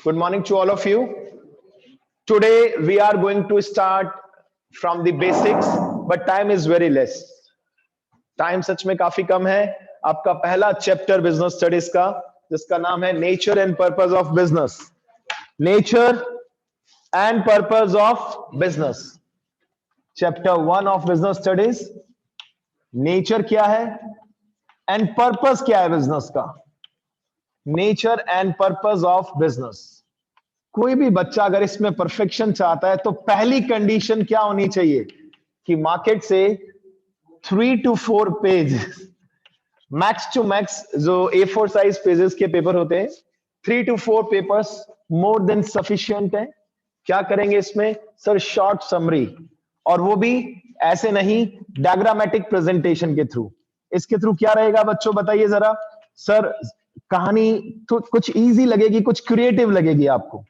Good morning to all of you. Today we are going to start from the basics, but time is very less. Time सच में काफी कम है. आपका पहला chapter business studies का, जिसका नाम है nature and purpose of business. Nature and purpose of business. Chapter 1 of business studies. Nature क्या है एंड पर्पस क्या है बिजनेस का. Nature and purpose of business. कोई भी बच्चा अगर इसमें परफेक्शन चाहता है तो पहली कंडीशन क्या होनी चाहिए कि मार्केट से 3 to 4 पेज, मैक्स टू मैक्स जो A4 साइज पेजेस के पेपर होते हैं, 3 to 4 papers more than sufficient है. क्या करेंगे इसमें सर? शॉर्ट समरी, और वो भी ऐसे नहीं, डायग्रामेटिक प्रेजेंटेशन के थ्रू. इसके थ्रू क्या रहेगा बच्चों, बताइए जरा. सर कहानी तो कुछ इजी लगेगी, कुछ क्रिएटिव लगेगी आपको.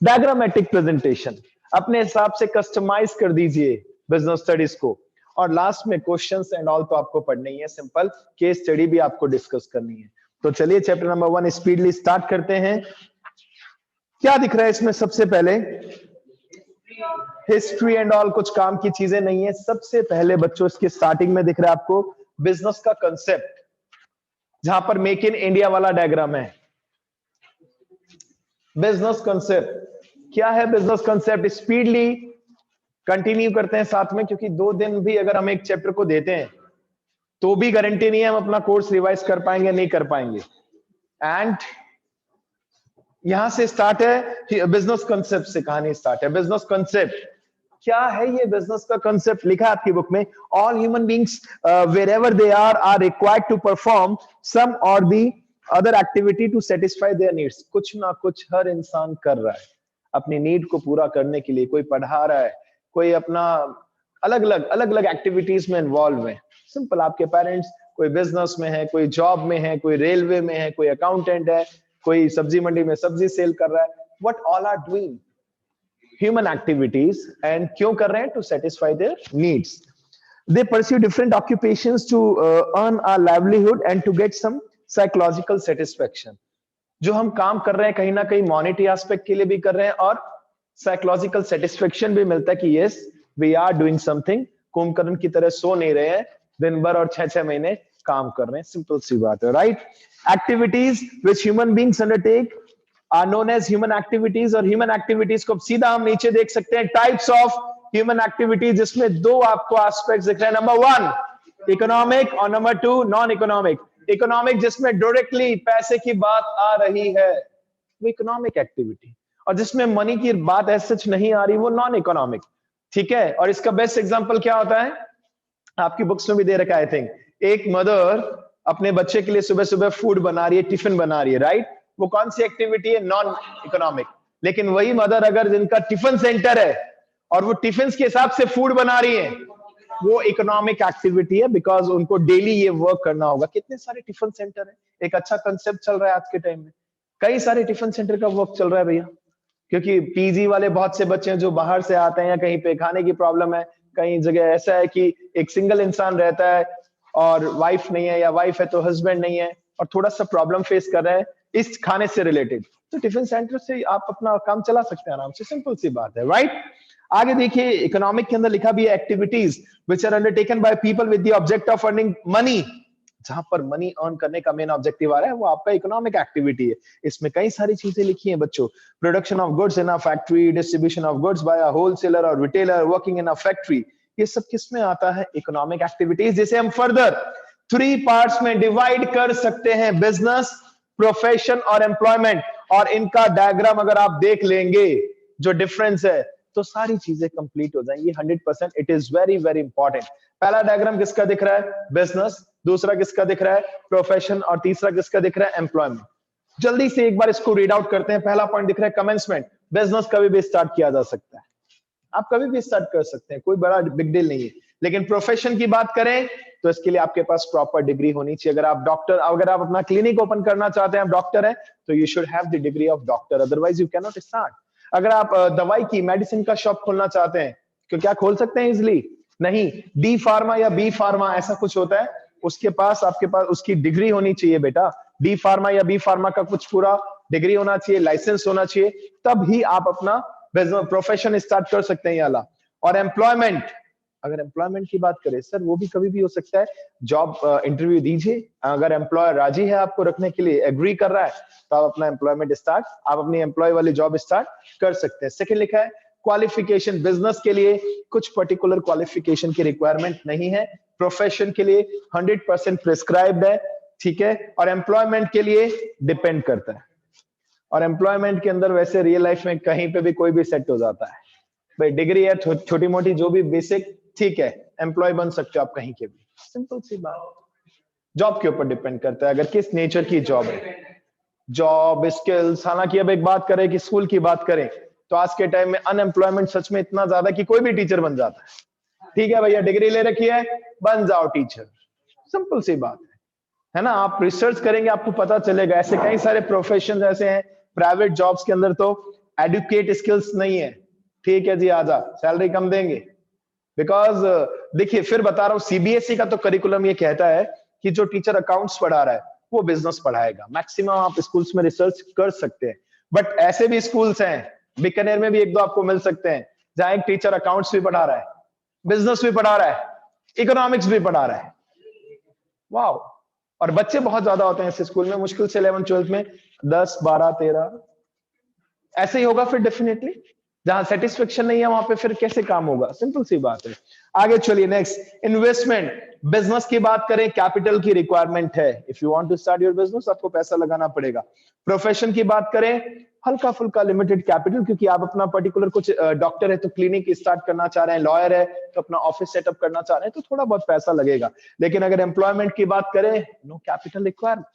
डायग्रामेटिक प्रेजेंटेशन अपने हिसाब से कस्टमाइज कर दीजिए बिजनेस स्टडीज को. और लास्ट में क्वेश्चंस एंड ऑल तो आपको पढ़ना ही है, सिंपल केस स्टडी भी आपको डिस्कस करनी है. तो चलिए चैप्टर नंबर 1 स्पीडली स्टार्ट करते हैं. क्या दिख रहा है इसमें? सबसे पहले हिस्ट्री एंड ऑल कुछ काम की चीजें नहीं है. सबसे पहले बच्चों इसके स्टार्टिंग में दिख रहा है आपको बिजनेस का कंसेप्ट, जहां पर मेक इन इंडिया वाला डायग्राम है. बिजनेस कंसेप्ट क्या है? बिजनेस कंसेप्ट स्पीडली कंटिन्यू करते हैं साथ में, क्योंकि 2 दिन भी अगर हम एक चैप्टर को देते हैं तो भी गारंटी नहीं है हम अपना कोर्स रिवाइज कर पाएंगे नहीं कर पाएंगे. एंड यहां से स्टार्ट है बिजनेस कंसेप्ट से, कहानी स्टार्ट है. बिजनेस कंसेप्ट क्या है? ये बिजनेस का कंसेप्ट लिखा है आपकी बुक में. All human beings wherever they are required to perform some or the other activity to satisfy their needs. कुछ ना कुछ हर इंसान कर रहा है अपनी नीड को पूरा करने के लिए. कोई पढ़ा रहा है, कोई अपना अलग अलग एक्टिविटीज में इन्वॉल्व है. सिंपल, आपके पेरेंट्स कोई बिजनेस में है, कोई जॉब में है, कोई रेलवे में है, कोई अकाउंटेंट है, कोई सब्जी मंडी में सब्जी सेल कर रहा है. What all are doing human activities. And क्यों कर रहे हैं? To satisfy their needs. They pursue different occupations to earn a livelihood and to get some psychological satisfaction. जो हम काम कर रहे हैं कहीं ना कहीं मॉनेटरी एस्पेक्ट के लिए भी कर रहे हैं, और साइकोलॉजिकल सेटिस्फेक्शन भी मिलता है कि yes we are doing something. Kumbhakarna की तरह सो नहीं रहे हैं दिन भर और 6-6 महीने काम कर रहे हैं. सिंपल सी बात है, right. Activities which human beings undertake are known as human activities. और ह्यूमन एक्टिविटीज को सीधा हम नीचे देख सकते हैं, टाइप्स ऑफ ह्यूमन एक्टिविटीज, जिसमें 2 आपको एस्पेक्ट्स दिख रहे हैं. नंबर 1 इकोनॉमिक और नंबर 2 नॉन इकोनॉमिक. इकोनॉमिक जिसमें डायरेक्टली पैसे की बात आ रही है, वो इकोनॉमिक एक्टिविटी. और जिसमें मनी की बात ऐसे सच नहीं आ रही, वो नॉन इकोनॉमिक. ठीक है. और इसका बेस्ट एग्जांपल क्या होता है? आपकी बुक्स में भी दे रखा है आई थिंक. एक मदर अपने बच्चे के लिए सुबह सुबह फूड बना रही है, टिफिन बना रही है, राइट. वो कौन सी एक्टिविटी है? Non economic. लेकिन वही मदर अगर जिनका टिफिन सेंटर है और वो टिफिन के हिसाब से फूड बना रही है, वो इकोनॉमिक एक्टिविटी है, बिकॉज उनको डेली ये वर्क करना होगा. कितने सारे टिफिन सेंटर है. एक अच्छा कंसेप्ट चल रहा है आज के टाइम में. कई सारे टिफिन सेंटर का वर्क चल रहा है भैया, क्योंकि पीजी वाले बहुत से बच्चे हैं जो बाहर से आते हैं, या कहीं पे खाने की प्रॉब्लम है. कई जगह ऐसा है कि एक सिंगल इंसान रहता है और वाइफ नहीं है, या वाइफ है तो हस्बैंड नहीं है, और थोड़ा सा प्रॉब्लम फेस कर रहे हैं इस खाने से रिलेटेड. तो टिफिन सेंटर से आप अपना काम चला सकते हैं आराम से. सिंपल सी बात है, राइट. आगे देखिए, इकोनॉमिक के अंदर लिखा भी है activities which are undertaken by people with the object of earning money. जहां पर मनी अर्न करने का मेन ऑब्जेक्टिव आ रहा है, वो आपका इकोनॉमिक एक्टिविटी है. इसमें कई सारी चीजें लिखी हैं बच्चों. Production of goods in a factory, distribution of goods by a wholesaler or retailer, working in a factory. ये सब किसमें आता है? Economic activities. जिसे हम फर्दर 3 पार्ट्स में डिवाइड कर सकते हैं, बिजनेस, प्रोफेशन और एम्प्लॉयमेंट. और इनका डायग्राम अगर आप देख लेंगे जो डिफरेंस है, तो सारी चीजें कंप्लीट हो जाएंगी 100%. It is very very important. पहला डायग्राम किसका दिख रहा है? बिजनेस. दूसरा किसका दिख रहा है? प्रोफेशन. और तीसरा किसका दिख रहा है? एम्प्लॉयमेंट. जल्दी से एक बार इसको रीड आउट करते हैं. पहला पॉइंट दिख रहा है कमेंसमेंट. बिजनेस कभी भी स्टार्ट किया जा सकता है, आप कभी भी स्टार्ट कर सकते हैं, कोई बड़ा बिग डील नहीं है. लेकिन प्रोफेशन की बात करें तो इसके लिए आपके पास प्रॉपर डिग्री होनी चाहिए. अगर आप डॉक्टर, अगर आप अपना क्लिनिक ओपन करना चाहते हैं, आप डॉक्टर हैं, तो you should have the degree of doctor, otherwise you can not start. अगर आप दवाई की, मेडिसिन का शॉप खोलना चाहते हैं, तो क्या खोल सकते हैं इजिली? नहीं. डी फार्मा या बी फार्मा ऐसा कुछ होता है, उसके पास, आपके पास उसकी डिग्री होनी चाहिए बेटा. डी फार्मा या बी फार्मा का कुछ पूरा डिग्री होना चाहिए, लाइसेंस होना चाहिए, तब ही आप अपना बिजनेस प्रोफेशन स्टार्ट कर सकते हैं ये वाला। और एम्प्लॉयमेंट, अगर एम्प्लॉयमेंट की बात करें सर, वो भी कभी भी हो सकता है। जॉब इंटरव्यू दीजिए, अगर एम्प्लॉयर राजी है आपको रखने के लिए, एग्री कर रहा है, तो आप अपना एम्प्लॉयमेंट स्टार्ट, आप अपनी एम्प्लॉय वाली जॉब स्टार्ट कर सकते हैं। सेकंड लिखा है क्वालिफिकेशन, बिजनेस के लिए कुछ पर्टिकुलर क्वालिफिकेशन की रिक्वायरमेंट नहीं है, प्रोफेशन के लिए 100% प्रिस्क्राइब्ड है, ठीक है। और एम्प्लॉयमेंट के लिए डिपेंड करता है, और एम्प्लॉयमेंट के अंदर वैसे रियल लाइफ में कहीं पे भी कोई भी सेट हो जाता है भाई। डिग्री है छोटी मोटी जो भी बेसिक, ठीक है, एम्प्लॉय बन सकते हो आप कहीं के भी, सिंपल सी बात। जॉब के ऊपर डिपेंड करता है, अगर किस नेचर की जॉब है, जॉब स्किल्स। हालांकि अब एक बात करें कि स्कूल की बात करें तो आज के टाइम में अनएम्प्लॉयमेंट सच में इतना ज्यादा कि कोई भी टीचर बन जाता है। ठीक है भैया, डिग्री ले रखी है, बन जाओ टीचर, सिंपल सी बात है ना। आप रिसर्च करेंगे आपको पता चलेगा, ऐसे कई सारे प्रोफेशन ऐसे हैं प्राइवेट जॉब्स के अंदर तो एडुकेट स्किल्स नहीं है, ठीक है जी, आजा सैलरी कम देंगे। बिकॉज देखिए फिर बता रहा हूं, सीबीएसई का तो करिकुलम ये कहता है कि जो टीचर अकाउंट्स पढ़ा रहा है वो बिजनेस पढ़ाएगा। मैक्सिमम आप स्कूल्स में रिसर्च कर सकते हैं, बट ऐसे भी स्कूल्स हैं, बीकानेर में भी एक दो आपको मिल सकते हैं, जहां एक टीचर अकाउंट्स भी पढ़ा रहा है, बिजनेस भी पढ़ा रहा है, इकोनॉमिक्स भी पढ़ा रहा है। वाह। और बच्चे बहुत ज्यादा होते हैं इस स्कूल में, मुश्किल से 11th-12th में 10 12 13 ऐसे ही होगा। फिर डेफिनेटली जहां सेटिस्फेक्शन नहीं है वहां पे फिर कैसे काम होगा, सिंपल सी बात है। आगे चलिए नेक्स्ट, इन्वेस्टमेंट। बिजनेस की बात करें, कैपिटल की रिक्वायरमेंट है। If you want to start your business आपको पैसा लगाना पड़ेगा। प्रोफेशन की बात करें, हल्का फुल्का लिमिटेड कैपिटल, क्योंकि आप अपना पर्टिकुलर कुछ डॉक्टर है तो क्लिनिक स्टार्ट करना चाह रहे हैं, लॉयर है तो अपना ऑफिस सेटअप करना चाह रहे हैं, तो थोड़ा बहुत पैसा लगेगा। लेकिन अगर एम्प्लॉयमेंट की बात करें, नो कैपिटल रिक्वायरमेंट।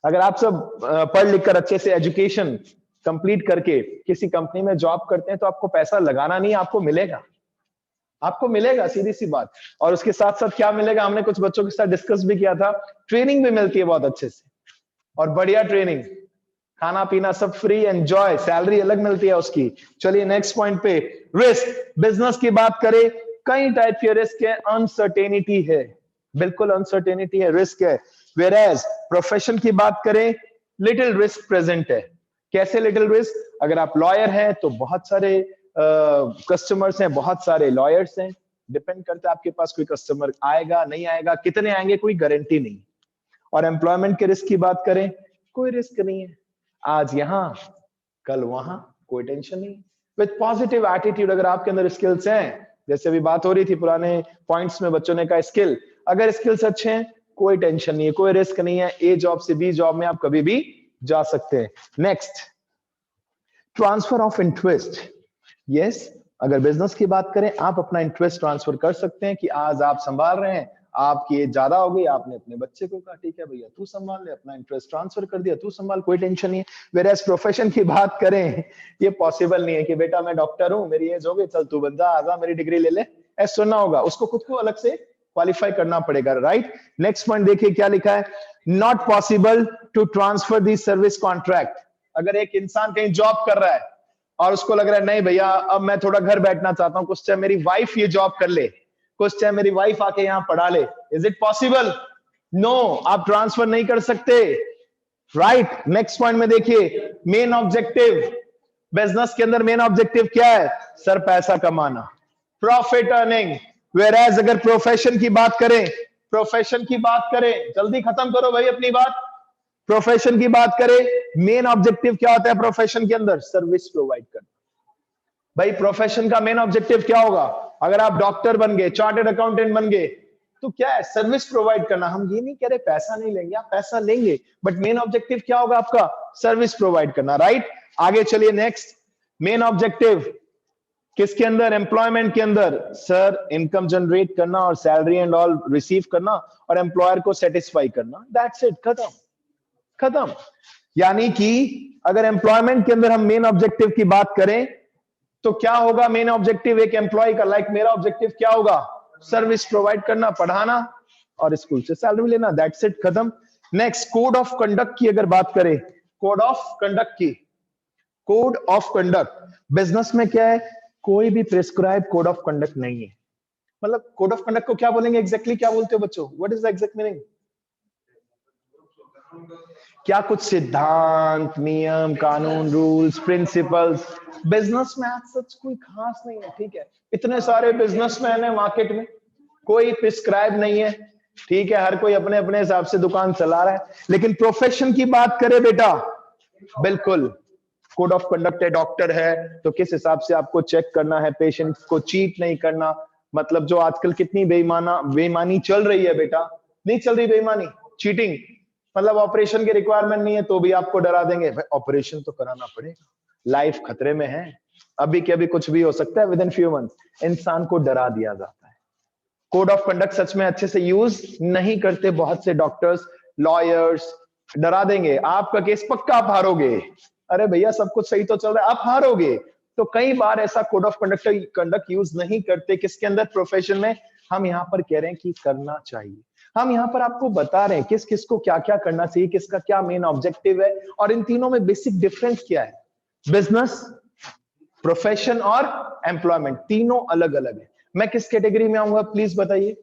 अगर आप सब पढ़ लिख कर अच्छे से एजुकेशन कंप्लीट करके किसी कंपनी में जॉब करते हैं तो आपको पैसा लगाना नहीं, आपको मिलेगा, आपको मिलेगा, सीधी सी बात। और उसके साथ साथ क्या मिलेगा, हमने कुछ बच्चों के साथ डिस्कस भी किया था, ट्रेनिंग भी मिलती है बहुत अच्छे से, और बढ़िया ट्रेनिंग, खाना पीना सब फ्री, एंजॉय, सैलरी अलग मिलती है उसकी। चलिए नेक्स्ट पॉइंट पे, रिस्क। बिजनेस की बात करें, कई टाइप के रिस्क है, अनसर्टेनिटी है, बिल्कुल अनसर्टेनिटी है, रिस्क है। वेयरएज प्रोफेशन की बात करें, लिटिल रिस्क प्रेजेंट है। कैसे लिटिल रिस्क, अगर आप लॉयर हैं तो बहुत सारे कस्टमर्स हैं, बहुत सारे लॉयर्स हैं, डिपेंड करता है आपके पास कोई कस्टमर आएगा नहीं आएगा, कितने आएंगे कोई गारंटी नहीं। और एम्प्लॉयमेंट के रिस्क की बात करें, कोई रिस्क नहीं है, आज यहां कल वहां, कोई टेंशन नहीं। विद पॉजिटिव एटीट्यूड, अगर आपके अंदर स्किल्स हैं, जैसे अभी बात हो रही थी पुराने पॉइंट्स में बच्चों ने कहा स्किल, अगर स्किल्स अच्छे हैं कोई टेंशन नहीं है, कोई रिस्क नहीं है, ए जॉब से बी जॉब में आप कभी भी जा सकते हैं। Next, transfer of interest. Yes, अगर बिजनेस की बात करें, आप अपना इंटरेस्ट ट्रांसफर कर सकते हैं कि आज आप संभाल रहे हैं, आपकी एज ज्यादा हो गई, आपने अपने बच्चे को कहा ठीक है भैया तू संभाल ले, अपना इंटरेस्ट ट्रांसफर कर दिया, तू संभाल, कोई टेंशन नहीं है। वेयरएज प्रोफेशन की बात करें, ये पॉसिबल नहीं है कि बेटा मैं डॉक्टर हूं, मेरी एज हो गई, चल तू बन जा, आजा मेरी डिग्री ले ले, ऐसा सुनना होगा, उसको खुद को अलग से क्वालिफाई करना पड़ेगा, राइट। नेक्स्ट पॉइंट देखिए क्या लिखा है, not possible to transfer the service contract. अगर एक इंसान कहीं जॉब कर रहा है और उसको लग रहा है नहीं भैया अब मैं थोड़ा घर बैठना चाहता हूं, कुछ चाहे मेरी वाइफ ये जॉब कर ले, कुछ चाहे मेरी वाइफ आके यहां पढ़ा ले, इज इट पॉसिबल? नो, आप ट्रांसफर नहीं कर सकते, राइट। नेक्स्ट पॉइंट में देखिए, मेन ऑब्जेक्टिव, बिजनेस के अंदर मेन ऑब्जेक्टिव क्या है सर? पैसा कमाना, प्रॉफिट अर्निंग। वेयरएज अगर प्रोफेशन की बात करें, प्रोफेशन की बात करें, जल्दी खत्म करो भाई अपनी बात, प्रोफेशन की बात करें, मेन ऑब्जेक्टिव क्या होता है प्रोफेशन के अंदर? सर्विस प्रोवाइड करना। भाई प्रोफेशन का मेन ऑब्जेक्टिव क्या होगा? अगर आप डॉक्टर बन गए, चार्टर्ड अकाउंटेंट बन गए, तो क्या है? सर्विस प्रोवाइड करना। हम ये नहीं कह रहे पैसा नहीं लेंगे, आप पैसा लेंगे, बट मेन ऑब्जेक्टिव क्या होगा आपका? सर्विस प्रोवाइड करना, राइट। आगे चलिए नेक्स्ट, मेन ऑब्जेक्टिव किसके अंदर? एम्प्लॉयमेंट के अंदर, सर इनकम जनरेट करना और सैलरी एंड ऑल रिसीव करना और एम्प्लॉयर को सेटिस्फाई करना, दैट्स इट, खत्म खत्म। यानी कि अगर एम्प्लॉयमेंट के अंदर हम मेन ऑब्जेक्टिव की बात करें तो क्या होगा मेन ऑब्जेक्टिव एक एम्प्लॉय का? लाइक मेरा ऑब्जेक्टिव क्या होगा? सर्विस प्रोवाइड करना, पढ़ाना और स्कूल से सैलरी लेना, दैट्स इट, खत्म। नेक्स्ट, कोड ऑफ कंडक्ट की अगर बात करें, कोड ऑफ कंडक्ट की, कोड ऑफ कंडक्ट बिजनेस में क्या है? कोई भी प्रिस्क्राइब कोड ऑफ कंडक्ट नहीं है। मतलब कोड ऑफ कंडक्ट को क्या बोलेंगे एग्जैक्टली, क्या बोलते हो बच्चों? What is the exact meaning? क्या कुछ सिद्धांत, नियम, कानून, रूल्स, प्रिंसिपल्स? बिजनेस में आज सच कोई खास नहीं है, ठीक है। इतने सारे बिजनेसमैन है मार्केट में, कोई प्रिस्क्राइब नहीं है, ठीक है। हर कोई अपने अपने हिसाब से दुकान चला रहा है। लेकिन प्रोफेशन की बात करें बेटा, बिल्कुल कोड ऑफ कंडक्ट है। डॉक्टर है तो किस हिसाब से आपको चेक करना है, पेशेंट को चीट नहीं करना। मतलब जो आजकल कितनी बेईमानी चल रही है बेटा, नहीं चल रही बेईमानी, चीटिंग। मतलब ऑपरेशन की रिक्वायरमेंट नहीं है तो भी आपको डरा देंगे, भाई ऑपरेशन तो कराना पड़ेगा, लाइफ खतरे में है, अभी के अभी कुछ भी हो सकता है, विद इन फ्यू मंथ्स। इंसान को डरा दिया जाता है। कोड ऑफ कंडक्ट सच में अच्छे से यूज नहीं करते बहुत से डॉक्टर्स, लॉयर्स। डरा देंगे, आपका केस पक्का आप हारोगे। अरे भैया सब कुछ सही तो चल रहा है, आप हारोगे। तो कई बार ऐसा कोड ऑफ कंडक्ट यूज नहीं करते, किसके अंदर, प्रोफेशन में। हम यहाँ पर कह रहे हैं कि करना चाहिए। हम यहाँ पर आपको बता रहे हैं किस किस को क्या क्या करना चाहिए, किसका क्या मेन ऑब्जेक्टिव है, और इन तीनों में बेसिक डिफरेंस क्या है। बिजनेस, प्रोफेशन और एम्प्लॉयमेंट, तीनों अलग अलग है। मैं किस कैटेगरी में आऊंगा प्लीज बताइए?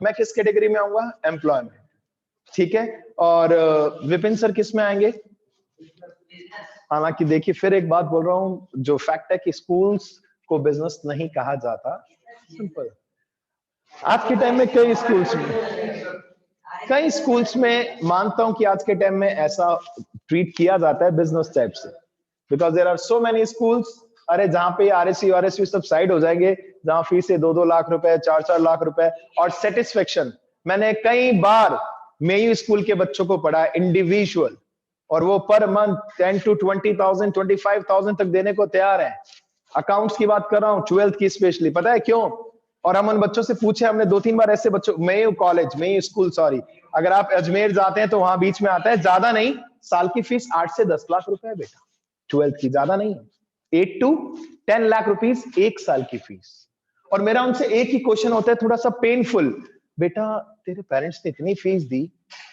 मैं किस कैटेगरी में आऊंगा? एम्प्लॉयमेंट, ठीक है। और विपिन सर किस में आएंगे? हालांकि देखिए फिर एक बात बोल रहा हूं, जो फैक्ट है कि स्कूल्स को बिजनेस नहीं कहा जाता, सिंपल। आज के टाइम में कई स्कूल्स में मानता हूं कि आज के टाइम में ऐसा ट्रीट किया जाता है बिजनेस टाइप से, because there are so many schools. अरे जहां पे आरएसयू सब साइड हो जाएंगे, जहां फीस है 2-2 लाख रुपए, 4-4 लाख रुपए, और सेटिस्फेक्शन। मैंने कई बार मेयू स्कूल के बच्चों को पढ़ा इंडिविजुअल, और वो पर मंथ 10 to 20,000, 25,000 तक देने को तैयार है। अकाउंट्स की बात कर रहा हूँ, 12th की स्पेशली, पता है क्यों? और हम उन बच्चों से पूछे, हमने 2-3 बार ऐसे बच्चों, मेयू स्कूल सॉरी, अगर आप अजमेर जाते हैं तो वहां बीच में आता है, ज्यादा नहीं, साल की फीस 8 से 10 लाख रुपए है बेटा, 12th की, ज्यादा नहीं है। 8 to 10 लाख रुपीस एक साल की फीस। और मेरा उनसे एक ही क्वेश्चन होता है, थोड़ा सा पेनफुल, बेटा तेरे पेरेंट्स ने इतनी फीस दी,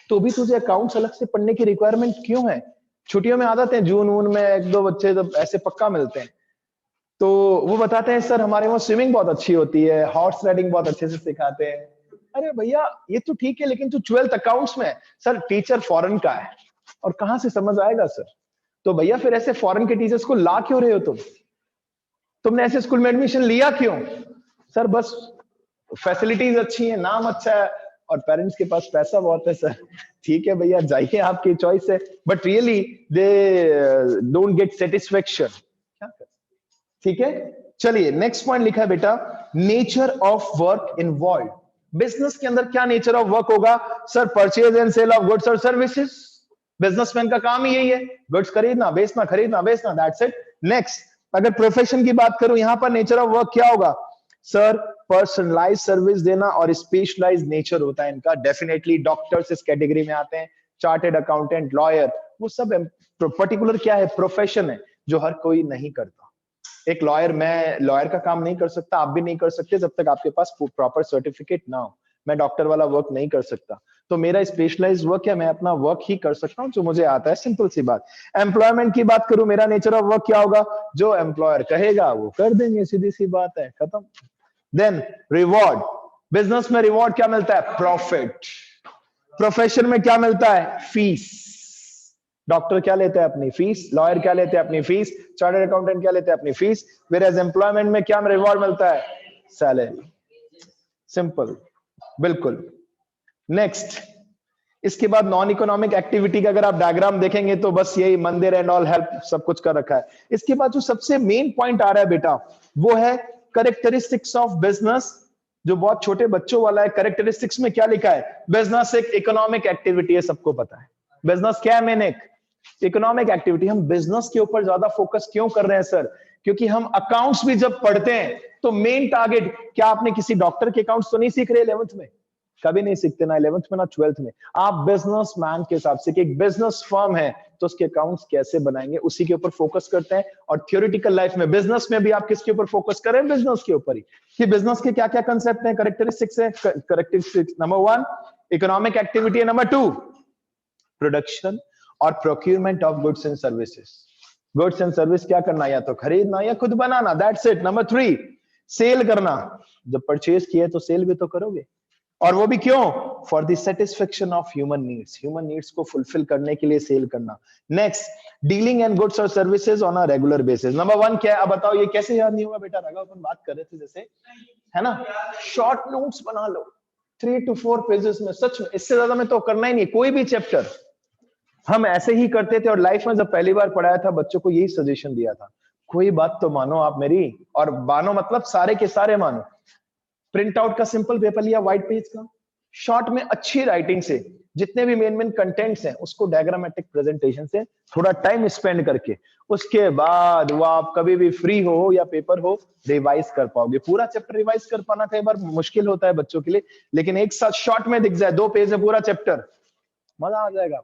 तो भी तुझे अकाउंट्स अलग से पढ़ने की रिक्वायरमेंट क्यों है? छुट्टियों में आ जाते हैं, जून वून में 1-2 बच्चे जब ऐसे पक्का मिलते हैं, तो वो बताते हैं सर हमारे वहां स्विमिंग बहुत अच्छी होती है, हॉर्स राइडिंग बहुत अच्छे से सिखाते हैं। अरे भैया ये तो ठीक है, लेकिन तू 12th अकाउंट्स में, सर टीचर फॉरेन का है, और कहां से समझ आएगा सर? तो भैया फिर ऐसे फॉरेन के टीचर्स को ला क्यों रहे हो तुमने ऐसे स्कूल में एडमिशन लिया क्यों? सर बस फैसिलिटीज अच्छी है, नाम अच्छा है, और पेरेंट्स के पास पैसा बहुत है सर। ठीक है भैया जाइए, आपकी चॉइस है, but really they don't get satisfaction. क्या कर, ठीक है। चलिए नेक्स्ट पॉइंट लिखा है बेटा, nature of work involve. Business के अंदर क्या नेचर ऑफ वर्क होगा? Sir purchase and sale of goods और सर्विसेज। बिजनेसमैन का काम ही यही है, गुड्स खरीदना बेचना, खरीदना बेचना, दैट्स इट। नेक्स्ट, अगर प्रोफेशन की बात करूं, यहां पर नेचर ऑफ वर्क क्या होगा? सर पर्सनलाइज सर्विस देना और स्पेशलाइज नेचर होता है इनका। डेफिनेटली डॉक्टर्स इस कैटेगरी में आते हैं, चार्टेड अकाउंटेंट, लॉयर, वो सब पर्टिकुलर क्या है, प्रोफेशन है जो हर कोई नहीं करता। एक लॉयर, मैं लॉयर का काम नहीं कर सकता, आप भी नहीं कर सकते जब तक आपके पास प्रॉपर सर्टिफिकेट ना हो। मैं डॉक्टर वाला वर्क नहीं कर सकता, तो मेरा स्पेशलाइज्ड वर्क है, मैं अपना वर्क ही कर सकता हूं जो मुझे आता है, सिंपल सी बात। एम्प्लॉयमेंट की बात करूं, मेरा नेचर ऑफ वर्क क्या होगा? जो एम्प्लॉयर कहेगा वो कर देंगे, सीधी सी बात है, खत्म। देन रिवॉर्ड, बिजनेस में रिवॉर्ड क्या मिलता है? प्रॉफिट। प्रोफेशन में क्या मिलता है? फीस। डॉक्टर क्या लेते हैं? अपनी फीस। लॉयर क्या लेते हैं? अपनी फीस। चार्टर्ड अकाउंटेंट क्या लेते हैं? अपनी फीस। वेयर एम्प्लॉयमेंट में क्या रिवॉर्ड मिलता है? सैलरी। सिंपल, बिल्कुल। नेक्स्ट, इसके बाद नॉन इकोनॉमिक एक्टिविटी का अगर आप डायग्राम देखेंगे तो बस यही मंदिर एंड ऑल हेल्प सब कुछ कर रखा है। इसके बाद जो सबसे मेन पॉइंट आ रहा है बेटा, वो है कैरेक्टरिस्टिक्स ऑफ बिजनेस, जो बहुत छोटे बच्चों वाला है। कैरेक्टरिस्टिक्स में क्या लिखा है? बिजनेस एक इकोनॉमिक एक्टिविटी है, सबको पता है। बिजनेस क्या है? मैंने एक इकोनॉमिक एक्टिविटी। हम बिजनेस के ऊपर ज्यादा फोकस क्यों कर रहे हैं सर? क्योंकि हम अकाउंट्स भी जब पढ़ते हैं तो मेन टारगेट क्या, आपने किसी डॉक्टर के अकाउंट्स तो नहीं सीख रहे 11th में? कभी नहीं सीखते, ना 11th में ना 12th में। आप बिजनेसमैन के हिसाब से कि एक बिजनेस फर्म है तो उसके अकाउंट्स कैसे बनाएंगे, उसी के ऊपर फोकस करते हैं। और थ्योरेटिकल लाइफ में, बिजनेस में भी आप किसके ऊपर फोकस करें? बिजनेस के ऊपर ही, कि बिजनेस के क्या क्या कंसेप्ट हैं, कैरेक्टरिस्टिक्स है। कैरेक्टरिस्टिक्स नंबर 1 इकोनॉमिक एक्टिविटी है, नंबर 2 प्रोडक्शन और procurement of goods and services. Goods and service क्या करना, या तो खरीदना या खुद बनाना, दैट्स इट। नंबर 3 सेल करना, जब परचेज किए तो सेल भी तो करोगे। और वो भी क्यों? For the satisfaction of human needs को फुलफिल करने के लिए सेल करना। नेक्स्ट, डीलिंग एंड गुड्स और services on a regular basis. Number 1 क्या है? अब बताओ ये कैसे याद नहीं होगा बेटा? राघव अपन बात कर रहे थे जैसे, है ना, शॉर्ट नोट्स बना लो 3 to 4 पेजेस में, सच में इससे ज्यादा में तो करना ही नहीं। कोई भी चैप्टर हम ऐसे ही करते थे, और लाइफ में जब पहली बार पढ़ाया था बच्चों को यही सजेशन दिया था, कोई बात तो मानो आप मेरी, और मानो मतलब सारे के सारे मानो। प्रिंट आउट का सिंपल पेपर लिया व्हाइट पेज का, शॉर्ट में अच्छी राइटिंग से जितने भी मेन कंटेंट्स हैं उसको डायग्रामेटिक प्रेजेंटेशन से थोड़ा टाइम स्पेंड करके, उसके बाद वो आप कभी भी फ्री हो या पेपर हो रिवाइज कर पाओगे। पूरा चैप्टर रिवाइज कर पाना कई बार मुश्किल होता है बच्चों के लिए, लेकिन एक साथ शॉर्ट में दिख जाए 2 पेज में पूरा चैप्टर, मजा आ जाएगा।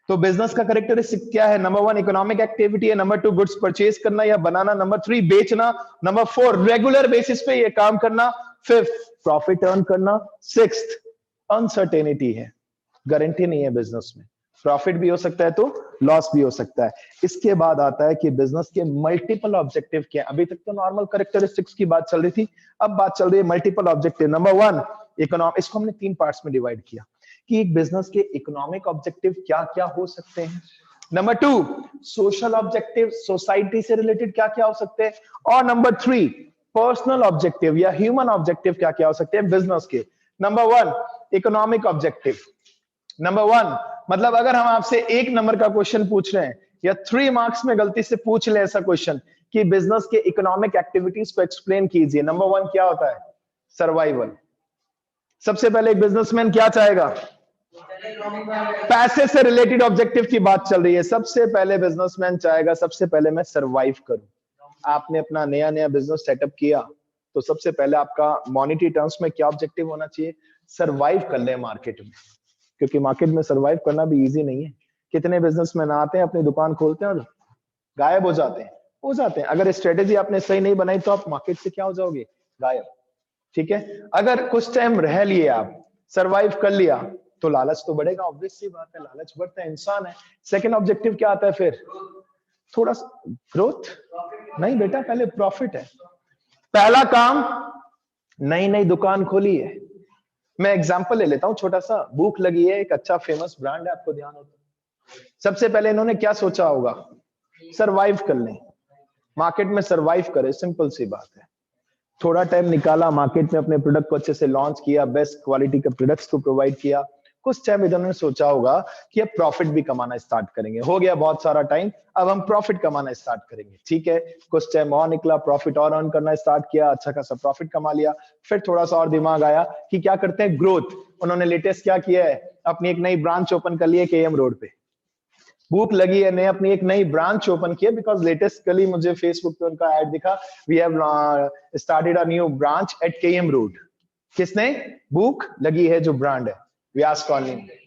तो बिजनेस का कैरेक्टरिस्टिक क्या है? नंबर 1 इकोनॉमिक एक्टिविटी है, नंबर 2 गुड्स परचेज करना या बनाना, नंबर 3 बेचना, नंबर 4 रेगुलर बेसिस पे ये काम करना, 5th प्रॉफिट अर्न करना, 6th अनसर्टेनिटी है, गारंटी नहीं है बिजनेस में, प्रॉफिट भी हो सकता है तो लॉस भी हो सकता है। इसके बाद आता है कि बिजनेस के मल्टीपल ऑब्जेक्टिव क्या है। अभी तक तो नॉर्मल कैरेक्टरिस्टिक्स की बात चल रही थी, अब बात चल रही है मल्टीपल ऑब्जेक्टिव। नंबर 1 इकोनॉमिक, इसको हमने 3 पार्ट्स में डिवाइड किया कि एक बिजनेस के इकोनॉमिक ऑब्जेक्टिव क्या क्या हो सकते हैं। नंबर 2 सोशल ऑब्जेक्टिव, सोसाइटी से रिलेटेड क्या क्या हो सकते हैं। और नंबर 3 पर्सनल ऑब्जेक्टिव या ह्यूमन ऑब्जेक्टिव क्या क्या हो सकते हैं बिजनेस के। Number 1 economic objective. नंबर 1 मतलब अगर हम आपसे 1 नंबर का क्वेश्चन पूछ रहे हैं या 3 मार्क्स में गलती से पूछ ले ऐसा क्वेश्चन कि बिजनेस के इकोनॉमिक एक्टिविटीज को एक्सप्लेन कीजिए, नंबर 1 क्या होता है? सर्वाइवल। सबसे पहले एक बिजनेसमैन क्या चाहेगा? पैसे से रिलेटेड ऑब्जेक्टिव की बात चल रही है, सबसे पहले बिजनेसमैन चाहेगा सबसे पहले मैं सरवाइव करूं। आपने अपना नया नया बिजनेस सेटअप किया तो सबसे पहले आपका मॉनेटरी टर्म्स में क्या ऑब्जेक्टिव होना चाहिए? सरवाइव कर ले मार्केट में, क्योंकि मार्केट में सरवाइव करना भी इजी नहीं है। कितने बिजनेसमैन आते हैं अपनी दुकान खोलते हैं और गायब हो जाते हैं। अगर स्ट्रेटेजी आपने सही नहीं बनाई तो आप मार्केट से क्या हो जाओगे? गायब। ठीक है, अगर कुछ टाइम रह लिए आप, सरवाइव कर लिया, तो लालच तो बढ़ेगा, ऑब्वियस सी बात है, लालच बढ़ता है, इंसान है। सेकंड ऑब्जेक्टिव क्या आता है फिर? थोड़ा ग्रोथ नहीं बेटा, पहले प्रॉफिट है। पहला काम नई नई दुकान खोली है। मैं एग्जांपल ले लेता हूं छोटा सा, भूख लगी है, एक अच्छा फेमस ब्रांड है, आपको ध्यान हो तो सबसे पहले इन्होंने क्या सोचा होगा? सरवाइव कर लें, मार्केट में सरवाइव करे, सिंपल सी बात है। थोड़ा टाइम निकाला, मार्केट में अपने प्रोडक्ट को अच्छे से लॉन्च किया, बेस्ट क्वालिटी के प्रोडक्ट्स को प्रोवाइड किया। कुछ टाइम इन्होंने सोचा होगा कि अब प्रॉफिट भी कमाना स्टार्ट करेंगे, हो गया बहुत सारा टाइम, अब हम प्रॉफिट कमाना स्टार्ट करेंगे। ठीक है, कुछ टाइम और निकला, प्रॉफिट और अर्न करना स्टार्ट किया, अच्छा खासा प्रॉफिट कमा लिया। फिर थोड़ा सा और दिमाग आया कि क्या करते हैं? ग्रोथ। उन्होंने लेटेस्ट क्या किया है? अपनी एक नई ब्रांच ओपन कर ली है केएम रोड पे। भूख लगी है, ने अपनी एक नई ब्रांच ओपन की है, बिकॉज लेटेस्ट कल ही मुझे फेसबुक पे उनका ऐड दिखा, we have started a new branch at KM road. किसने? भूख लगी है जो ब्रांड है, व्यास कॉलोनी में।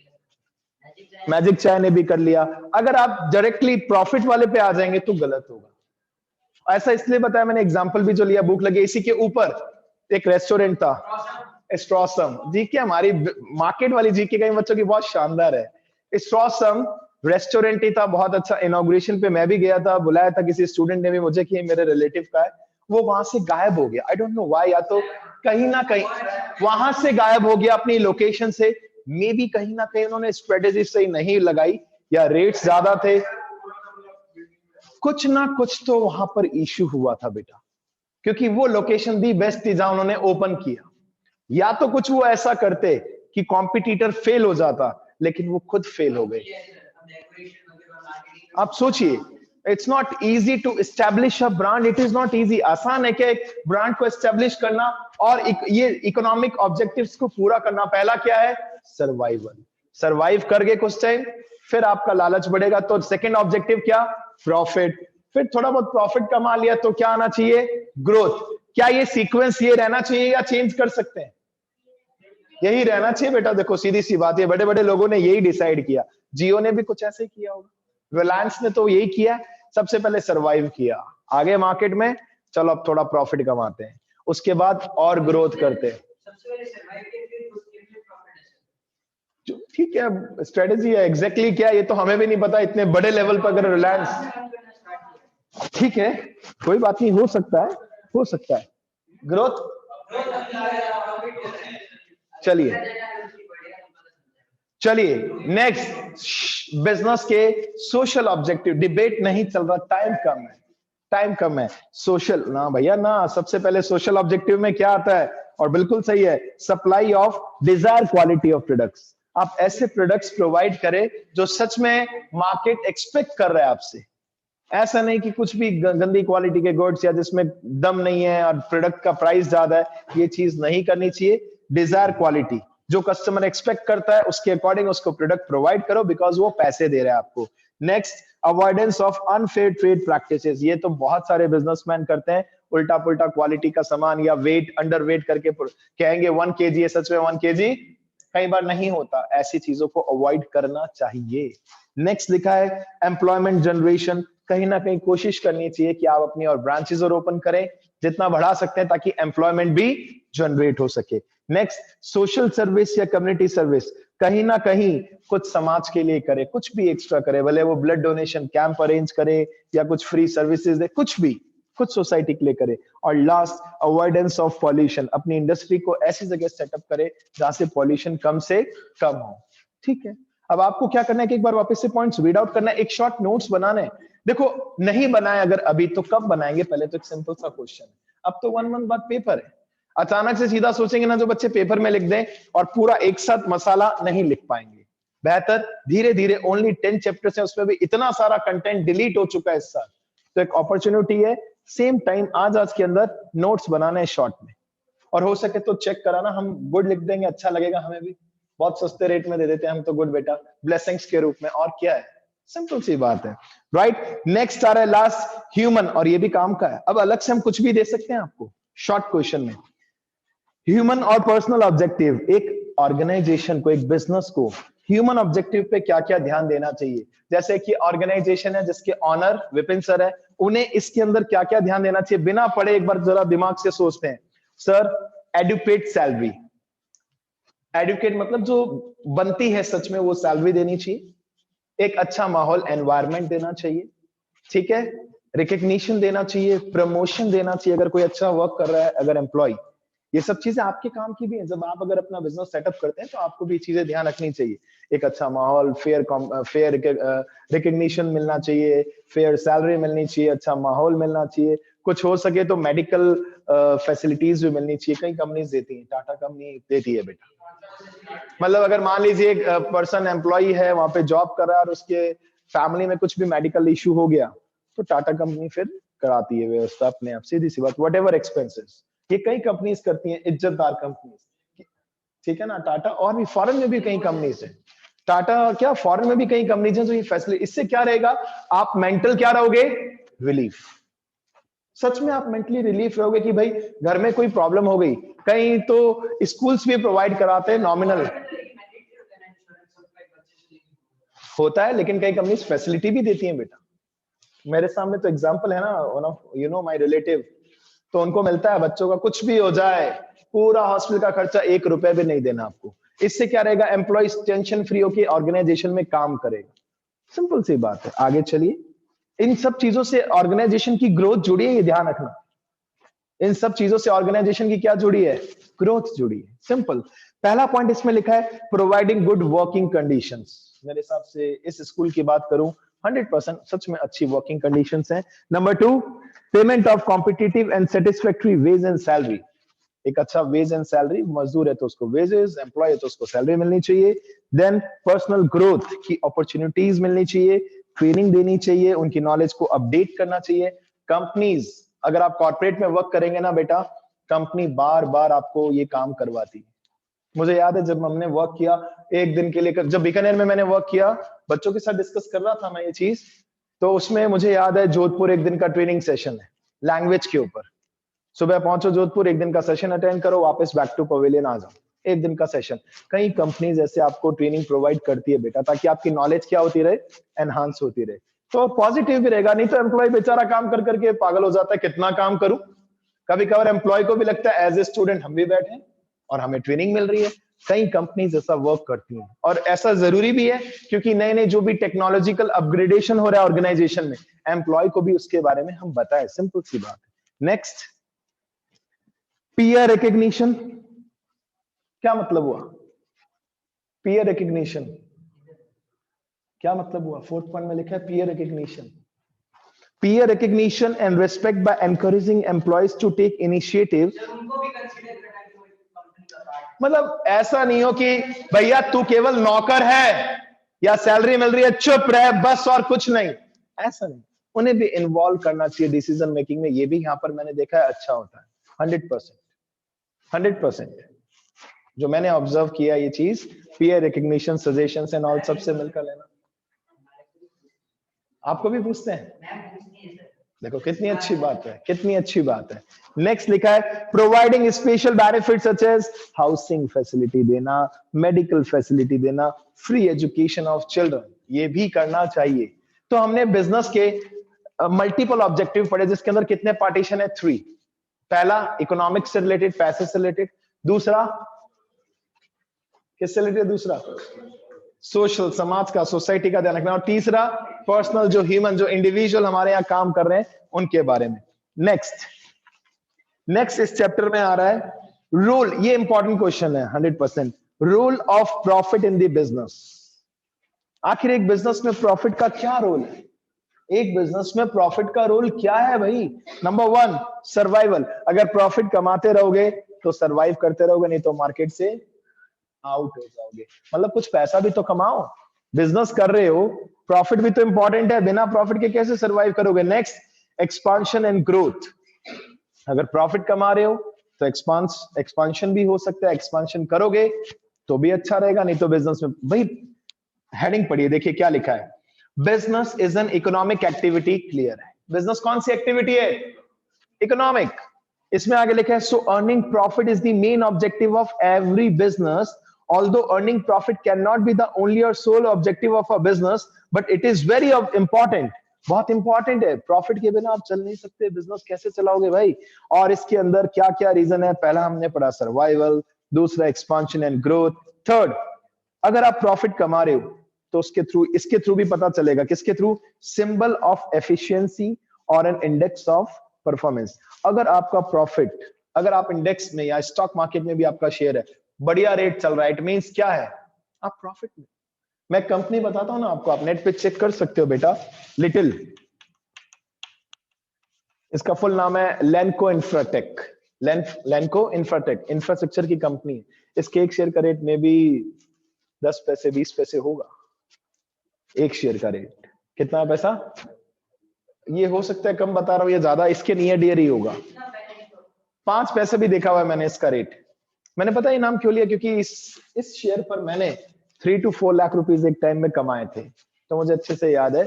मैजिक चाय ने भी कर लिया। अगर आप डायरेक्टली प्रॉफिट वाले पे आ जाएंगे तो गलत होगा। ऐसा इसलिए बताया मैंने, एग्जांपल भी जो लिया, भूख लगी, इसी के ऊपर एक रेस्टोरेंट था स्ट्रॉसम। जीके हमारी मार्केट वाली जीके कई बच्चों की बहुत शानदार है। स्ट्रॉसम रेस्टोरेंट ही था, बहुत अच्छा। इनॉग्रेशन पे मैं भी गया था, बुलाया था किसी स्टूडेंट ने भी मुझे कि मेरे रिलेटिव का है, वो वहां से गायब हो गया। आई डोंट नो व्हाई, या तो कहीं ना कहीं वहां से गायब हो गया अपनी लोकेशन से, मे बी कहीं ना कहीं उन्होंने स्ट्रेटेजी सही नहीं लगाई या रेट्स ज्यादा थे, कुछ ना कुछ तो वहां पर इश्यू हुआ था बेटा, क्योंकि वो लोकेशन दी बेस्ट थी जहां उन्होंने ओपन किया। या तो कुछ वो ऐसा करते कि कॉम्पिटिटर फेल हो जाता, लेकिन वो खुद फेल हो गए। आप सोचिए, it's not easy to establish a brand, it is not easy. आसान है क्या एक ब्रांड को एस्टैब्लिश करना और ये इकोनॉमिक ऑब्जेक्टिव्स को पूरा करना? पहला क्या है? सर्वाइवल। सर्वाइव कर गए कुछ टाइम, फिर आपका लालच बढ़ेगा, तो सेकंड ऑब्जेक्टिव क्या? प्रॉफिट। फिर थोड़ा बहुत प्रॉफिट कमा लिया तो क्या आना चाहिए? ग्रोथ। क्या ये सीक्वेंस ये रहना चाहिए या चेंज कर सकते हैं? यही रहना चाहिए बेटा। देखो सीधी सी बात है, बड़े बड़े लोगों ने यही डिसाइड किया, जियो ने भी कुछ ऐसे ही किया होगा, रिलायंस ने तो यही किया, सबसे पहले सरवाइव किया, आगे मार्केट में चलो अब थोड़ा प्रॉफिट कमाते हैं, उसके बाद और ग्रोथ करते हैं। ठीक है, स्ट्रेटेजी है, एग्जैक्टली क्या ये तो हमें भी नहीं पता इतने बड़े लेवल पर। अगर रिलायंस, ठीक है कोई बात नहीं, हो सकता है, हो सकता है ग्रोथ। चलिए नेक्स्ट, बिजनेस के सोशल ऑब्जेक्टिव। डिबेट नहीं चल रहा, टाइम कम है। सोशल ना भैया ना, सबसे पहले सोशल ऑब्जेक्टिव में क्या आता है, और बिल्कुल सही है, supply of desire quality of products. आप ऐसे प्रोडक्ट्स प्रोवाइड करें जो सच में मार्केट एक्सपेक्ट कर रहा है आपसे। ऐसा नहीं कि कुछ भी गंदी क्वालिटी के गुड्स या जिसमें दम नहीं है और प्रोडक्ट का प्राइस ज्यादा है, ये चीज नहीं करनी चाहिए। डिजायर क्वालिटी, जो कस्टमर एक्सपेक्ट करता है उसके अकॉर्डिंग उसको प्रोडक्ट प्रोवाइड करो, बिकॉज वो पैसे दे रहा है आपको। Next, avoidance of unfair trade practices. ये तो बहुत सारे बिजनेसमैन करते हैं, उल्टा पुल्टा क्वालिटी का सामान या वेट अंडर वेट करके कहेंगे 1 kg है, सच में 1 kg कई बार नहीं होता। ऐसी चीजों को अवॉइड करना चाहिए। नेक्स्ट लिखा है एम्प्लॉयमेंट जनरेशन। कहीं ना कहीं कोशिश करनी चाहिए कि आप अपनी और ब्रांचेस और ओपन करें, जितना बढ़ा सकते हैं ताकि एम्प्लॉयमेंट भी जनरेट हो सके। नेक्स्ट, सोशल सर्विस या कम्युनिटी सर्विस। कहीं ना कहीं कुछ समाज के लिए करे, कुछ भी एक्स्ट्रा करे, भले वो ब्लड डोनेशन कैंप अरेंज करे या कुछ फ्री सर्विसेज दे, कुछ भी, कुछ सोसाइटी के लिए करे। और लास्ट, अवॉइडेंस ऑफ पॉल्यूशन। अपनी इंडस्ट्री को ऐसी जगह सेटअप करे जहां से पॉल्यूशन कम से कम हो। ठीक है, अब आपको क्या करना है कि एक बार वापस से पॉइंट्स रीड आउट करना है, एक शॉर्ट नोट्स बनाने हैं। देखो नहीं बनाए अगर अभी, तो कब बनाएंगे? पहले तो एक सिंपल सा क्वेश्चन है, अब तो 1 मंथ बाद पेपर है। अचानक से सीधा सोचेंगे ना जो बच्चे पेपर में लिख दें और पूरा एक साथ मसाला नहीं लिख पाएंगे। बेहतर धीरे धीरे, ओनली 10 चैप्टर्स है, उसमें भी इतना सारा कंटेंट डिलीट हो चुका है इस साल, तो एक अपॉर्चुनिटी है सेम टाइम आज के अंदर नोट्स बनाने हैं शॉर्ट में। और हो सके तो चेक कराना, हम गुड लिख देंगे, अच्छा लगेगा हमें भी, बहुत सस्ते रेट में दे देते हैं हम तो गुड बेटा, ब्लेसिंग्स के रूप में। और क्या है, सिंपल सी बात है, राइट। नेक्स्ट आ रहा है लास्ट, ह्यूमन, और ये भी काम का है। अब अलग से हम कुछ भी दे सकते हैं आपको शॉर्ट क्वेश्चन में। ह्यूमन और पर्सनल ऑब्जेक्टिव, एक ऑर्गेनाइजेशन को, एक बिजनेस को ह्यूमन ऑब्जेक्टिव पे क्या क्या ध्यान देना चाहिए। जैसे कि ऑर्गेनाइजेशन है जिसके ऑनर विपिन सर है, उन्हें इसके अंदर क्या क्या ध्यान देना चाहिए बिना पढ़े, एक बार जरा दिमाग से सोचते हैं। सर, एडुकेट सैलरी, एडुकेट मतलब जो बनती है सच में वो सैलरी देनी चाहिए। एक अच्छा माहौल एनवायरनमेंट देना चाहिए, ठीक है। रिकग्निशन देना चाहिए, प्रमोशन देना चाहिए अगर कोई अच्छा वर्क कर रहा है, अगर एम्प्लॉय। ये सब चीजें आपके काम की भी है। जब आप अगर अपना बिजनेस सेटअप करते हैं तो आपको भी चीजें ध्यान रखनी चाहिए। एक अच्छा माहौल, फेयर रिकग्निशन मिलना चाहिए, फेयर सैलरी मिलनी चाहिए, अच्छा माहौल मिलना चाहिए, कुछ हो सके तो मेडिकल फैसिलिटीज भी मिलनी चाहिए। कई कंपनीज देती हैं, टाटा कंपनी देती है बेटा। मतलब अगर मान लीजिए एक पर्सन एम्प्लॉय है, वहां पे जॉब कर रहा है और उसके फैमिली में कुछ भी मेडिकल इश्यू हो गया, तो टाटा कंपनी फिर कराती है व्यवस्था अपने आप, सीधी सी बात, वट एवर एक्सपेंसेस। ये कई कंपनीज करती हैं, इज्जतदार कंपनीज, ठीक है ना। टाटा और भी फॉरेन में भी कई कंपनीज है, टाटा क्या फॉरेन में भी कई कंपनीज हैं जो ये फैसिलिटी। इससे क्या रहेगा, आप मेंटल क्या रहोगे, रिलीफ। सच में आप मेंटली रिलीफ रहोगे कि भाई घर में कोई प्रॉब्लम हो गई। कहीं तो स्कूल्स भी प्रोवाइड कराते हैं, नॉमिनल होता है, लेकिन कई कंपनीज फैसिलिटी भी देती हैं बेटा। मेरे सामने तो एग्जांपल है ना, one of you know my relative, तो उनको मिलता है बच्चों का कुछ भी हो जाए, पूरा हॉस्पिटल का खर्चा 1 रुपए भी नहीं देना आपको। इससे क्या रहेगा, एम्प्लॉय टेंशन फ्री होकर ऑर्गेनाइजेशन में काम करेगा। सिंपल सी बात है, आगे चलिए। इन सब चीजों से ऑर्गेनाइजेशन की ग्रोथ जुड़ी है, ये ध्यान रखना। इन सब चीजों से ऑर्गेनाइजेशन की क्या जुड़ी है, ग्रोथ जुड़ी है। सिंपल। पहला पॉइंट इसमें लिखा है प्रोवाइडिंग गुड वर्किंग कंडीशंस। मेरे हिसाब से इस स्कूल की बात करूं, 100% सच में अच्छी वर्किंग कंडीशंस हैं। Number 2, payment of competitive and satisfactory wage and salary. एक अच्छा वेज एंड सैलरी, मजदूर है तो उसको वेजेस, एम्प्लॉय है तो उसको सैलरी मिलनी चाहिए। देन पर्सनल ग्रोथ की अपॉर्चुनिटीज मिलनी चाहिए, ट्रेनिंग देनी चाहिए, उनकी नॉलेज को अपडेट करना चाहिए। कंपनीज, अगर आप कॉर्पोरेट में वर्क करेंगे ना बेटा, कंपनी बार बार आपको ये काम करवाती है। मुझे याद है जब हमने वर्क किया एक दिन के लिए, जब बीकानेर में मैंने वर्क किया, बच्चों के साथ डिस्कस कर रहा था मैं ये चीज, तो उसमें मुझे याद है जोधपुर एक दिन का ट्रेनिंग सेशन है लैंग्वेज के ऊपर। सुबह पहुंचो जोधपुर, एक दिन का सेशन अटेंड करो, वापस बैक टू पवेलियन आ जाओ, एक दिन का सेशन। कई कंपनीज ऐसे आपको ट्रेनिंग प्रोवाइड करती है बेटा, ताकि आपकी नॉलेज क्या होती रहे, एनहांस होती रहे। तो पॉजिटिव भी रहेगा, नहीं तो एम्प्लॉय बेचारा काम कर करके पागल हो जाता है, कितना काम करूं। कभी कभार एम्प्लॉय को भी लगता है एज ए स्टूडेंट हम भी बैठे हैं और हमें ट्रेनिंग मिल रही है। कई कंपनीज ऐसा वर्क करती हैं और ऐसा जरूरी भी है, क्योंकि नए नए जो भी टेक्नोलॉजिकल अपग्रेडेशन हो रहा है ऑर्गेनाइजेशन में, एम्प्लॉय को भी उसके बारे में हम बताएं। सिंपल सी बात है। Next, peer recognition. क्या मतलब हुआ? पीयर रिकग्निशन, क्या मतलब हुआ? फोर्थ पॉइंट में लिखा है peer recognition. Peer recognition and respect by encouraging employees to take initiative. मतलब ऐसा नहीं हो कि भैया तू केवल नौकर है या सैलरी मिल रही है चुप रहे बस और कुछ नहीं, ऐसा नहीं. उन्हें भी इन्वॉल्व करना चाहिए डिसीजन मेकिंग में. ये भी यहां पर मैंने देखा है अच्छा होता है. 100% जो मैंने ऑब्जर्व किया ये चीज, peer recognition, suggestions and all सबसे मिलकर लेना. आपको भी पूछते हैं? देखो कितनी अच्छी बात है, कितनी अच्छी बात है. नेक्स्ट लिखा है providing special benefit such as housing facility देना, मेडिकल फैसिलिटी देना, फ्री एजुकेशन ऑफ चिल्ड्रन, ये भी करना चाहिए. तो हमने बिजनेस के मल्टीपल ऑब्जेक्टिव पढ़े जिसके अंदर कितने पार्टीशन है? 3. पहला इकोनॉमिक्स से रिलेटेड, पैसे से रिलेटेड. दूसरा किससे रिलेटेड? दूसरा सोशल, समाज का, सोसाइटी का ध्यान रखना. और तीसरा पर्सनल, जो ह्यूमन, जो इंडिविजुअल हमारे यहाँ काम कर रहे हैं उनके बारे में. नेक्स्ट इस चैप्टर में आ रहा है रोल. ये इंपॉर्टेंट क्वेश्चन है 100%. Role of profit in the business. आखिर एक बिजनेस में प्रॉफिट का क्या रोल है? एक बिजनेस में प्रॉफिट का रोल क्या है भाई? Number 1 survival. अगर प्रॉफिट कमाते रहोगे तो सर्वाइव करते रहोगे, नहीं तो मार्केट से आउट हो जाओगे. मतलब कुछ पैसा भी तो कमाओ. बिजनेस कर रहे हो, प्रॉफिट भी तो इंपॉर्टेंट है. बिना प्रॉफिट के कैसे सर्वाइव करोगे? Next expansion and growth. अगर प्रॉफिट कमा रहे हो तो एक्सपांशन भी हो सकता है. एक्सपांशन करोगे तो भी अच्छा रहेगा, नहीं तो बिजनेस में भाई. हेडिंग पढ़िए, देखिए क्या लिखा है. Business is an economic activity. Clear है? बिजनेस कौन सी एक्टिविटी है? इकोनॉमिक. इसमें आगे लिखा है so earning profit is the main objective of every business. Although earning profit cannot be the only or sole objective of a business, but it is very important. बहुत important है. Profit के बिना आप चल नहीं सकते. बिजनेस कैसे चलाओगे भाई? और इसके अंदर क्या क्या रीजन है? पहला हमने पढ़ा सर्वाइवल, दूसरा एक्सपांशन एंड ग्रोथ, थर्ड अगर आप प्रॉफिट कमा रहे हो तो इसके थ्रू भी पता चलेगा. किसके थ्रू? सिंबल ऑफ एफिशिएंसी और एन इंडेक्स ऑफ परफॉर्मेंस. अगर आपका प्रॉफिट, अगर आप इंडेक्स में या स्टॉक मार्केट में भी आपका शेयर है, बढ़िया रेट चल रहा है, इट मींस क्या है? आप प्रॉफिट में. मैं कंपनी बताता हूं ना आपको, आप नेट पे चेक कर सकते हो बेटा. लिटिल, इसका फुल नाम है लेनको इंफ्राटेक. लेनको इंफ्राटेक इंफ्रास्ट्रक्चर की कंपनी है. इसके एक शेयर का रेट में भी 10 पैसे 20 पैसे होगा. एक शेयर का रेट कितना पैसा? ये हो सकता है कम बता रहा हूं या ज्यादा, इसके नियर डियर ही होगा. 5 पैसे भी देखा हुआ है मैंने इसका रेट. मैंने पता ये नाम क्यों लिया? क्योंकि इस शेयर पर मैंने 3 to 4 लाख रुपीस एक टाइम में कमाए थे, तो मुझे अच्छे से याद है.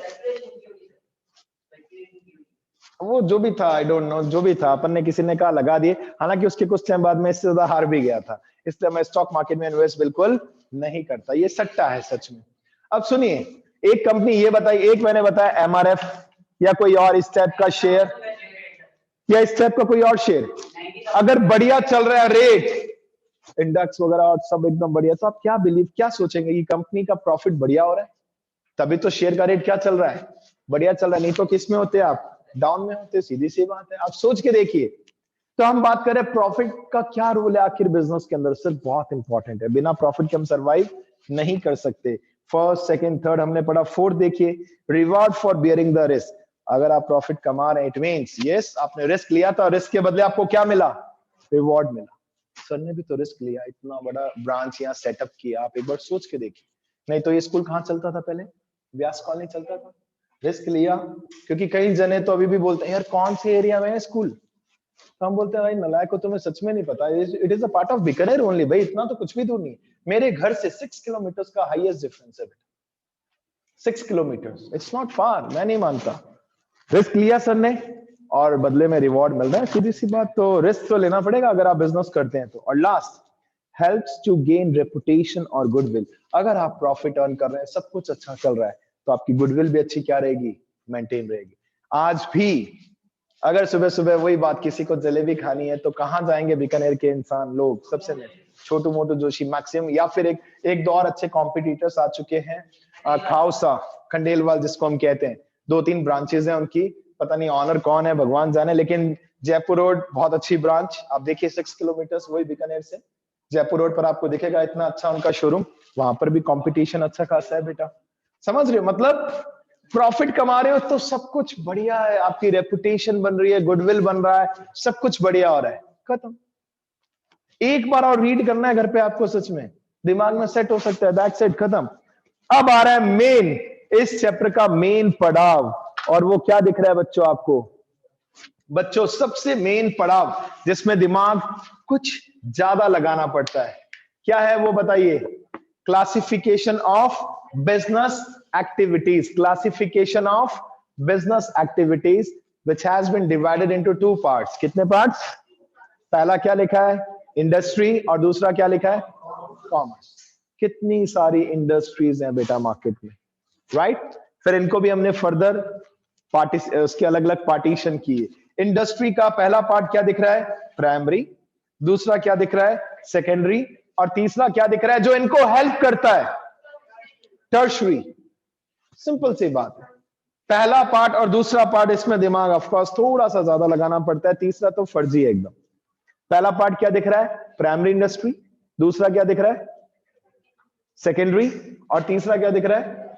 वो जो भी था, आई डोंट नो, जो भी था, अपन ने किसी ने कहा लगा दिए. हालांकि उसके कुछ टाइम बाद में इससे ज्यादा हार भी गया था. इसलिए मैं स्टॉक मार्केट में इन्वेस्ट बिल्कुल नहीं करता. ये सट्टा है सच में. अब सुनिए, एक कंपनी ये बताई, एक मैंने बताया एमआरएफ या कोई और इस टाइप का शेयर, या इस टाइप का कोई और शेयर, अगर बढ़िया चल रहा है रेट, इंडेक्स वगैरह और सब एकदम बढ़िया, तो आप क्या सोचेंगे कि कंपनी का प्रॉफिट बढ़िया हो रहा है, तभी तो शेयर का रेट क्या चल रहा है? बढ़िया चल रहा है. नहीं तो किस में होते आप? डाउन में होते. सीधी सी बात है. आप सोच के देखिए. तो हम बात करें प्रॉफिट का क्या रोल है आखिर बिजनेस के अंदर. सिर्फ बहुत इंपॉर्टेंट है. बिना प्रॉफिट के हम सर्वाइव नहीं कर सकते. फर्स्ट, सेकंड, थर्ड हमने पढ़ा. फोर्थ देखिए, reward for bearing the risk. अगर आप प्रॉफिट कमा रहे हैं, इट मींस यस आपने रिस्क लिया था, रिस्क के बदले आपको क्या मिला? रिवॉर्ड मिला. सर ने भी तो रिस्क लिया, इतना बड़ा ब्रांच यहाँ सेटअप किया. आप एक बार सोच के देखिए. नहीं तो ये स्कूल कहाँ चलता था पहले? व्यास कॉलोनी चलता था. रिस्क लिया. क्योंकि कई जने तो अभी भी बोलते हैं यार कौन से एरिया में है स्कूल, तो हम बोलते हैं भाई नलायक को, तुम्हें सच में नहीं पता. It is a part of Bikaner only. भाई इतना तो कुछ भी दूर नहीं. मेरे घर से 6 किलोमीटर का हाईएस्ट डिफरेंस है. 6 किलोमीटर, इट्स नॉट फार. मैं नहीं मानता. रिस्क लिया सर ने और बदले में रिवॉर्ड मिल रहा है. सीधी सी बात. तो रिस्क तो लेना पड़ेगा अगर आप बिजनेस करते हैं तो. और last, helps to gain reputation और गुडविल. अगर आप प्रॉफिट अर्न कर रहे हैं, सब कुछ अच्छा चल रहा है, तो आपकी गुडविल भी अच्छी क्या रहेगी? मेंटेन रहेगी. आज भी अगर सुबह सुबह वही बात, किसी को जलेबी खानी है तो कहां जाएंगे? बीकानेर के इंसान लोग सबसे नहीं, छोटू मोटू जोशी मैक्सिमम, या फिर एक दो और अच्छे कॉम्पिटिटर्स आ चुके हैं. खाउसा, खंडेलवाल जिसको हम कहते हैं, 2-3 ब्रांचेस हैं उनकी. पता नहीं ऑनर कौन है, भगवान जाने. लेकिन जयपुर रोड बहुत अच्छी ब्रांच. आप देखिए 6 किलोमीटर वही बीकानेर से. जयपुर रोड पर आपको दिखेगा इतना अच्छा उनका शोरूम, वहां पर भी कंपटीशन अच्छा खासा है बेटा। समझ रहे हो, मतलब प्रॉफिट कमा रहे हो तो सब कुछ बढ़िया है, आपकी रेपुटेशन बन रही है, गुडविल बन रहा है, सब कुछ बढ़िया हो रहा है, खत्म। एक बार और रीड करना है घर पे आपको, सच में दिमाग में सेट हो सकता है, दैट्स इट, खत्म। अब आ रहा है मेन, इस चैप्टर का मेन पड़ाव, और वो क्या दिख रहा है बच्चों आपको? बच्चों सबसे मेन पड़ाव जिसमें दिमाग कुछ ज्यादा लगाना पड़ता है, क्या है वो बताइए? Classification of business activities, classification of business activities which has been divided into 2 parts. कितने पार्ट्स? पहला क्या लिखा है? इंडस्ट्री, और दूसरा क्या लिखा है? कॉमर्स। कितनी सारी इंडस्ट्रीज हैं बेटा मार्केट में, राइट? फिर इनको भी हमने फर्दर उसके अलग अलग पार्टीशन किए। इंडस्ट्री का पहला पार्ट क्या दिख रहा है? प्राइमरी। दूसरा क्या दिख रहा है? सेकेंडरी। और तीसरा क्या दिख रहा है जो इनको हेल्प करता है? टर्शरी। सिंपल सी बात है, पहला पार्ट और दूसरा पार्ट, इसमें दिमाग ऑफ कोर्स थोड़ा सा ज्यादा लगाना पड़ता है, तीसरा तो फर्जी है एकदम। पहला पार्ट क्या दिख रहा है? Primary industry. दूसरा क्या दिख रहा है? सेकेंडरी। और तीसरा क्या दिख रहा है?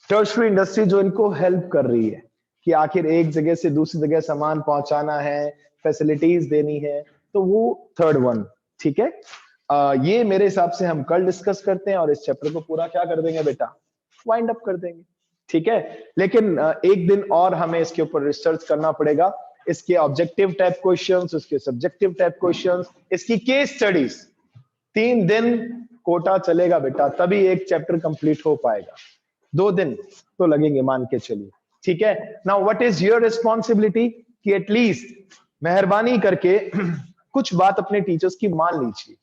टर्शरी इंडस्ट्री, जो इनको हेल्प कर रही है कि आखिर एक जगह से दूसरी जगह सामान पहुंचाना है, फैसिलिटीज देनी है, तो वो थर्ड वन। ठीक है, ये मेरे हिसाब से हम कल डिस्कस करते हैं और इस चैप्टर को पूरा क्या कर देंगे बेटा? वाइंड अप कर देंगे। ठीक है, लेकिन एक दिन और हमें इसके ऊपर रिसर्च करना पड़ेगा, इसके ऑब्जेक्टिव टाइप क्वेश्चंस, उसके सब्जेक्टिव टाइप क्वेश्चंस, इसकी केस स्टडीज। 3 दिन कोटा चलेगा बेटा, तभी एक चैप्टर कंप्लीट हो पाएगा। 2 दिन तो लगेंगे, मान के चलिए। ठीक है, now what is your responsibility कि एटलीस्ट मेहरबानी करके कुछ बात अपने टीचर्स की मान लीजिए।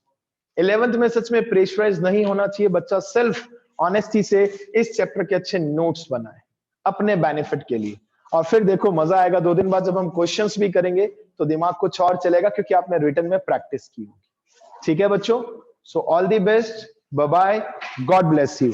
11th में सच में प्रेशराइज नहीं होना चाहिए, बच्चा सेल्फ ऑनेस्टी से इस चैप्टर के अच्छे नोट्स बनाए अपने बेनिफिट के लिए, और फिर देखो मजा आएगा। 2 दिन बाद जब हम क्वेश्चंस भी करेंगे तो दिमाग कुछ और चलेगा, क्योंकि आपने रिटन में प्रैक्टिस की होगी। ठीक है बच्चों, so all the best, bye bye, God bless you.